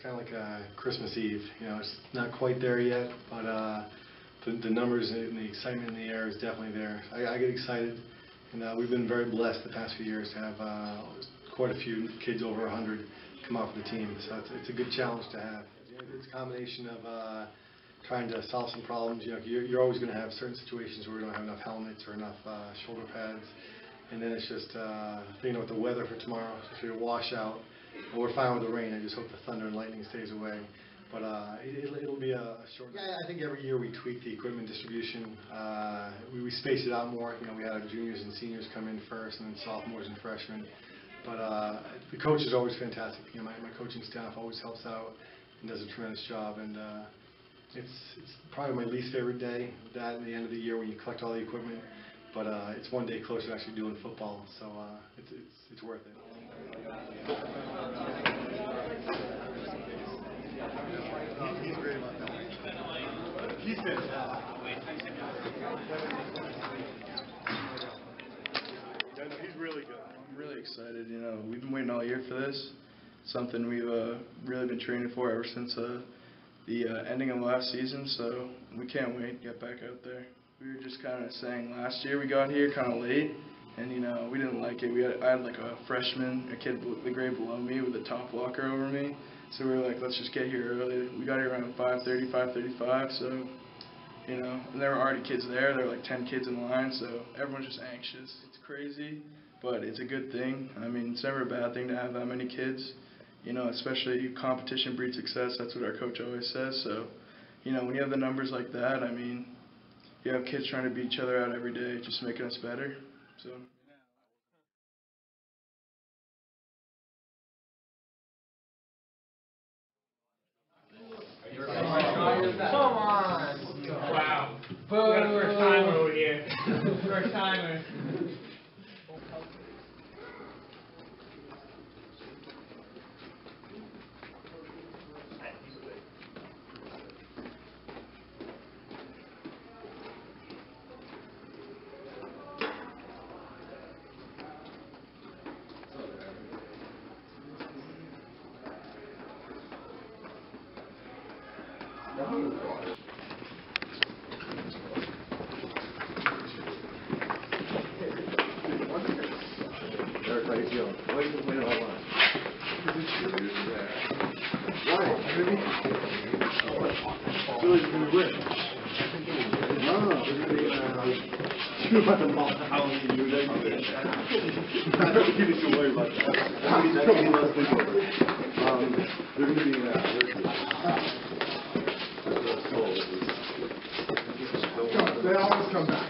kind of like Christmas Eve. You know, it's not quite there yet, but the numbers and the excitement in the air is definitely there. I get excited, and we've been very blessed the past few years to have quite a few kids over 100 come out for the team. So it's a good challenge to have. It's a combination of trying to solve some problems. You know, you're always going to have certain situations where we don't have enough helmets or enough shoulder pads, and then it's just you know, with the weather for tomorrow, if you're a washout. We're fine with the rain. I just hope the thunder and lightning stays away. But it'll be a short. Yeah, I think every year we tweak the equipment distribution. We space it out more. You know, we had our juniors and seniors come in first, and then sophomores and freshmen. But the coach is always fantastic. You know, my coaching staff always helps out and does a tremendous job. And it's probably my least favorite day, that and the end of the year when you collect all the equipment. But it's one day closer to actually doing football, so it's worth it. He's great about that. He's fantastic. He's really good. I'm really excited. You know, we've been waiting all year for this. Something we've really been training for ever since the ending of last season. So we can't wait to get back out there. We were just kind of saying last year we got here kind of late, and you know, we didn't like it. I had like a freshman, a kid the grade below me with a top blocker over me. So we were like, let's just get here early. We got here around 5:30, 5:35. So, you know, and there were already kids there. There were like 10 kids in line. So everyone's just anxious. It's crazy, but it's a good thing. I mean, it's never a bad thing to have that many kids. You know, especially competition breeds success. That's what our coach always says. So, you know, when you have the numbers like that, I mean, you have kids trying to beat each other out every day, just making us better. So. Come on! Wow. We got a first timer over here. First timer. They always come back.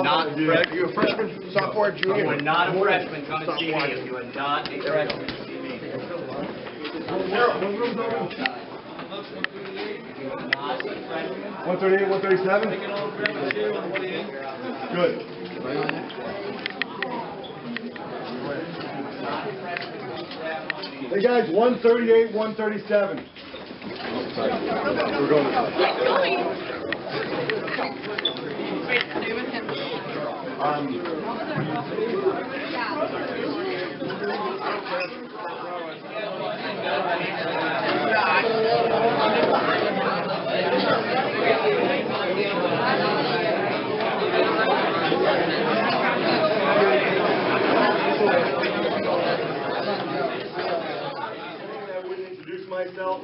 Not you a freshman, sophomore, junior? You are not a freshman. Come and see me. If you are not a freshman, see me. If you are not a freshman, 138, 137? Good. Hey guys, 138, 137. We're going myself,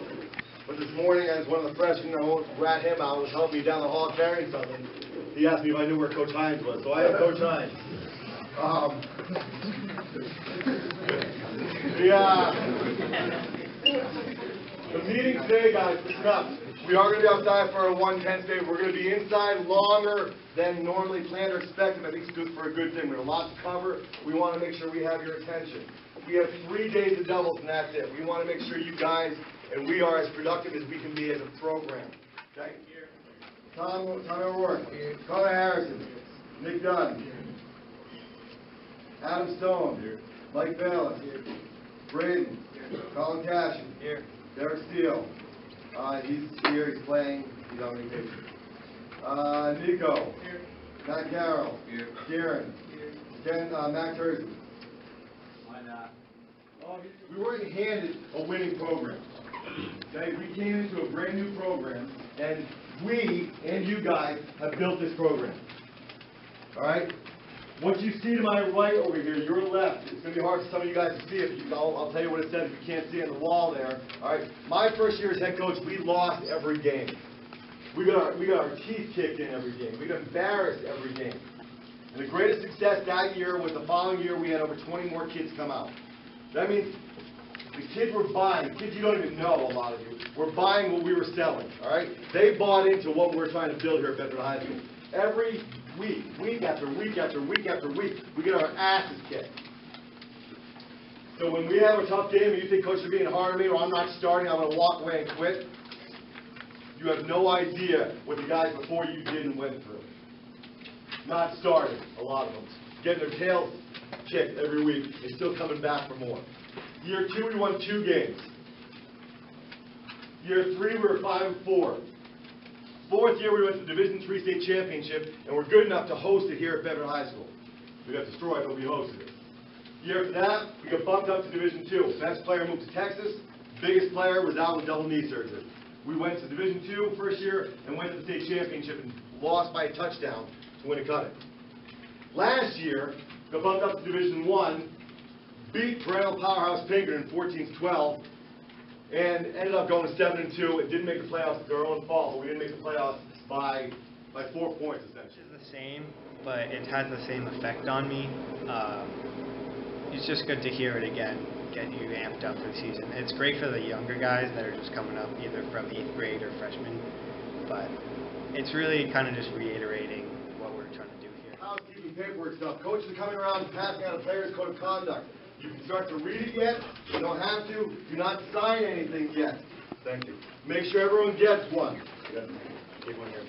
but this morning as one of the freshmen, I won't rat him out, was helping me down the hall carrying something. He asked me if I knew where Coach Hines was, so I am Coach Hines. The meeting today, guys, listen up. We are going to be outside for our 110 state. We're going to be inside longer than normally planned or expected. I think it's good for a good thing. We have a lot to cover. We want to make sure we have your attention. We have 3 days of doubles, and that's it. We want to make sure you guys and we are as productive as we can be as a program. Okay? Tom O'Rourke, Connor Harrison, Nick Dunn, Adam Stone, Mike Balin, Braden, Colin Cashin, Derek Steele. He's here, he's playing, he's on vacation. Nico, Matt Carroll. Here. Darren. Ken, Matt Thursday. Why not? We weren't handed a winning program. Okay? We came into a brand new program, and we and you guys have built this program. All right? What you see to my right over here, your left, it's going to be hard for some of you guys to see it. I'll tell you what it says if you can't see it on the wall there. All right? My first year as head coach, we lost every game. We got our teeth kicked in every game. We got embarrassed every game. And the greatest success that year was the following year we had over 20 more kids come out. That means the kids were buying, kids you don't even know, a lot of you, were buying what we were selling, all right? They bought into what we were trying to build here at Bedford High School. Every week, week after week after week after week, we get our asses kicked. So when we have a tough game and you think coach is being hard on me or I'm not starting, I'm going to walk away and quit, you have no idea what the guys before you did and went through. Not starting, a lot of them. Getting their tails kicked every week and still coming back for more. Year 2, we won 2 games. Year 3, we were 5-4. Fourth year, we went to the Division III state championship, and we're good enough to host it here at Bedford High School. We got destroyed, but we hosted it. Year after that, we got bumped up to Division II. Best player moved to Texas. Biggest player was out with double knee surgery. We went to Division II first year and went to the state championship and lost by a touchdown to win a cut it. Last year, got bumped up to Division I, beat perennial powerhouse Pinkerton 14-12, and ended up going to 7-2. It didn't make the playoffs. It's our own fault, but we didn't make the playoffs by 4 points, essentially. It's the same, but it has the same effect on me. It's just good to hear it again, get you amped up for the season. It's great for the younger guys that are just coming up, either from 8th grade or freshmen, but it's really kind of just reiterating what we're trying to do here. Housekeeping paperwork stuff. Coaches are coming around and passing out a player's code of conduct. You can start to read it yet. You don't have to. Do not sign anything yet. Thank you. Make sure everyone gets one. Take one here.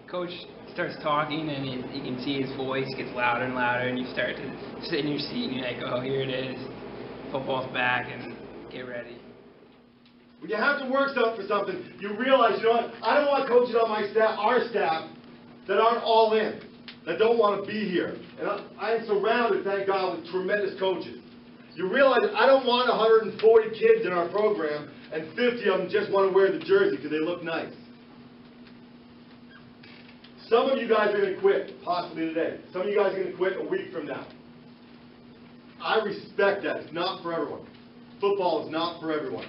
Coach starts talking and you can see his voice gets louder and louder and you start to sit in your seat and you're like, oh, here it is. Football's back and get ready. When you have to work for something, you realize, you know what, I don't want coaches on my staff, our staff, that aren't all in, that don't want to be here. And I am surrounded, thank God, with tremendous coaches. You realize I don't want 140 kids in our program and 50 of them just want to wear the jersey because they look nice. Some of you guys are going to quit, possibly today. Some of you guys are going to quit a week from now. I respect that. It's not for everyone. Football is not for everyone.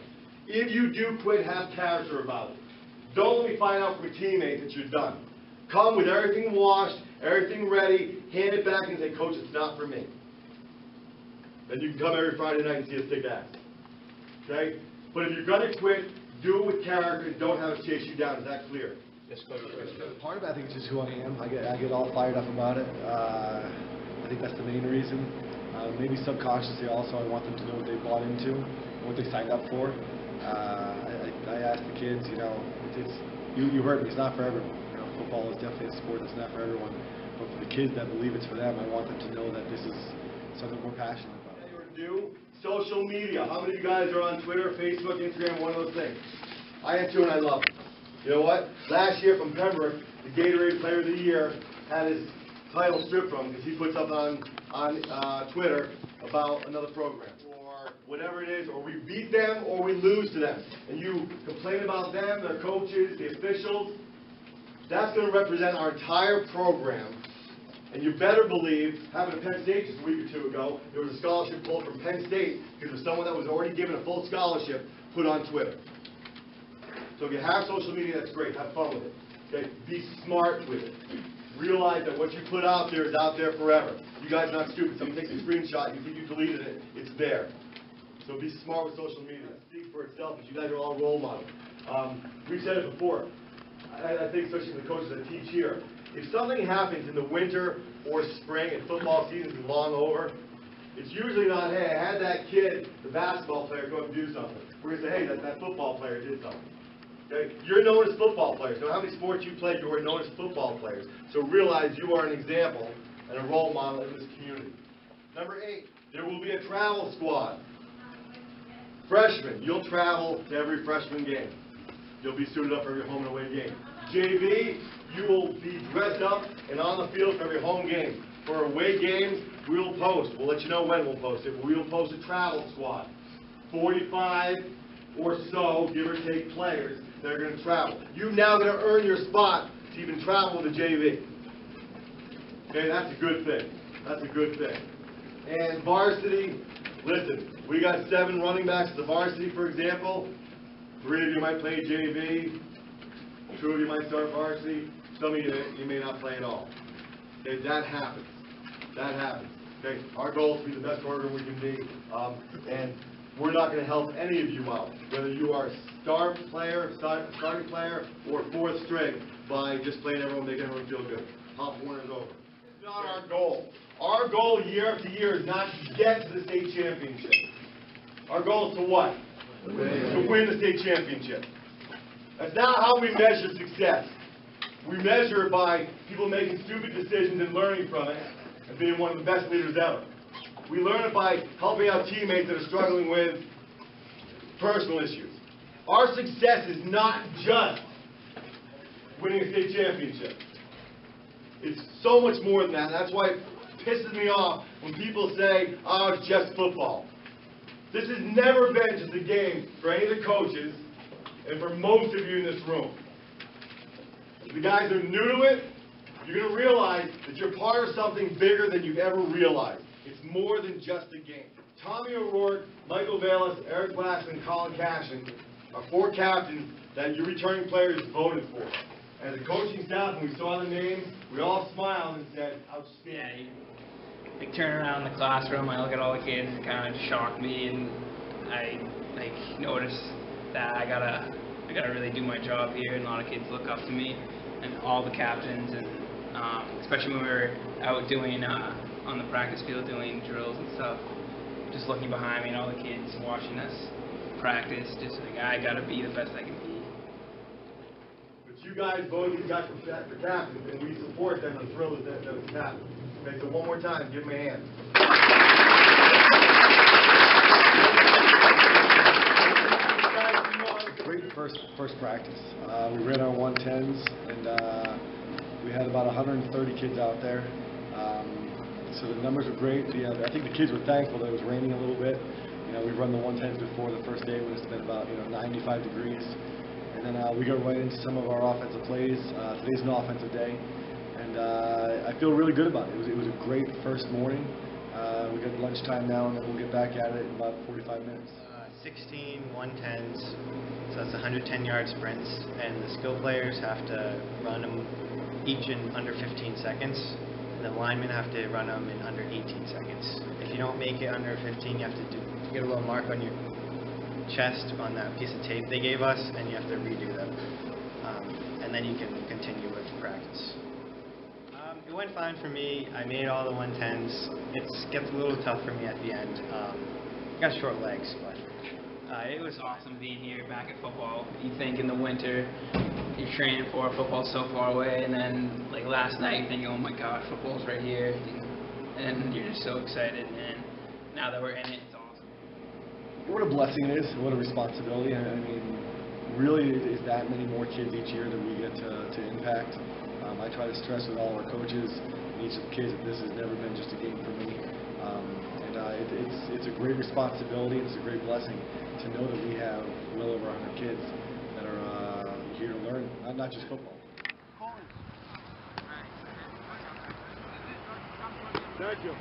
If you do quit, have character about it. Don't let me find out from your teammates that you're done. Come with everything washed, everything ready, hand it back and say, Coach, it's not for me. Then you can come every Friday night and see us kick ass. Okay? But if you're going to quit, do it with character and don't have us chase you down. Is that clear? Yes, Coach. Part of it, I think, is just who I am. I get all fired up about it. I think that's the main reason. Maybe subconsciously also, I want them to know what they bought into, what they signed up for. I asked the kids, you know, you heard me, it's not for everyone. You know, football is definitely a sport that's not for everyone. But for the kids that believe it's for them, I want them to know that this is something we're passionate about. Do social media. How many of you guys are on Twitter, Facebook, Instagram, one of those things? I am too, and I love it. You know what? Last year from Pembroke, the Gatorade Player of the Year had his title stripped from him because he puts up on Twitter about another program or whatever it is, or we beat them or we lose to them. And you complain about them, their coaches, the officials. That's going to represent our entire program. And you better believe, having a Penn State just a week or two ago, there was a scholarship pulled from Penn State because of someone that was already given a full scholarship put on Twitter. So if you have social media, that's great. Have fun with it. Okay? Be smart with it. Realize that what you put out there is out there forever. You guys are not stupid. Someone takes a screenshot, you think you deleted it, it's there. So be smart with social media. Speak for itself, because you guys are all role models. We've said it before. I think especially the coaches that teach here. If something happens in the winter or spring and football season is long over, it's usually not, hey, I had that kid, the basketball player, go up and do something. We're going to say, hey, that football player did something. Okay? You're known as football players. No matter how many sports you play, you are known as football players. So realize you are an example and a role model in this community. Number 8, there will be a travel squad. Freshmen, you'll travel to every freshman game. You'll be suited up for every home and away game. JV, you will be dressed up and on the field for every home game. For away games, we will post. We'll let you know when we'll post it. We will post a travel squad. 45 or so, give or take, players that are going to travel. You're now going to earn your spot to even travel with the JV. Okay, that's a good thing. That's a good thing. And varsity, listen, we got 7 running backs at the varsity, for example. 3 of you might play JV. 2 of you might start varsity. Some of you may not play at all. Okay, that happens. That happens. Okay, our goal is to be the best program we can be, and we're not going to help any of you out, whether you are a starting player, or 4th string, by just playing everyone, making everyone feel good. Pop Warner is over. It's not our goal. Our goal year after year is not to get to the state championship. Our goal is to what? To win the state championship. That's not how we measure success. We measure it by people making stupid decisions and learning from it and being one of the best leaders ever. We learn it by helping out teammates that are struggling with personal issues. Our success is not just winning a state championship. It's so much more than that. That's why it pisses me off when people say, oh, it's just football. This has never been just a game for any of the coaches and for most of you in this room. If the guys are new to it, you're going to realize that you're part of something bigger than you've ever realized. It's more than just a game. Tommy O'Rourke, Michael Bayless, Eric Glassman, Colin Cashin are 4 captains that your returning players voted for. As a coaching staff, when we saw the names, we all smiled and said, outstanding. Yeah, like turn around in the classroom, I look at all the kids, it kind of shocked me, and I noticed that I gotta really do my job here, and a lot of kids look up to me, and all the captains, and especially when we were out doing on the practice field doing drills and stuff, just looking behind me and all the kids watching us practice, just like I gotta be the best I can be. But you guys voted these guys for captains, and we support them and thrill that it's captains. Okay, so one more time, give them a hand. Great first practice. We ran our 110s, and we had about 130 kids out there. So the numbers were great. I think the kids were thankful that it was raining a little bit. We've run the 110s before the first day when it's been about 95 degrees. And then we go right into some of our offensive plays. Today's an offensive day, and I feel really good about it. It was a great first morning. We got lunchtime now, and then we'll get back at it in about 45 minutes. 16 110s, so that's 110-yard sprints, and the skill players have to run them each in under 15 seconds, and the linemen have to run them in under 18 seconds. If you don't make it under 15, you have to get a little mark on your chest on that piece of tape they gave us, and you have to redo them, and then you can continue with practice. It went fine for me. I made all the 110s. It gets a little tough for me at the end. Got short legs, but it was awesome being here back at football. You think in the winter you're training for football so far away, and then like last night you think, oh my God, football's right here, and you're just so excited. And now that we're in it, it's awesome. What a blessing it is! What a responsibility! I mean, really, is that many more kids each year that we get to impact. I try to stress with all our coaches and each of the kids that this has never been just a game for me. It's a great responsibility. It's a great blessing to know that we have well over 100 kids that are here to learn, not just football. Thank you.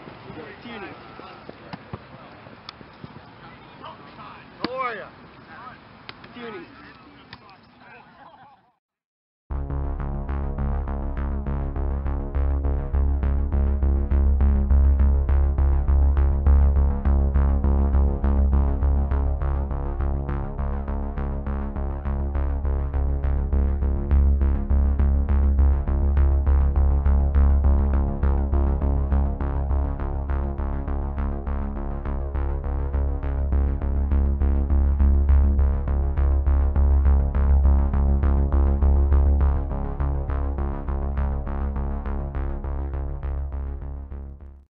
How are you?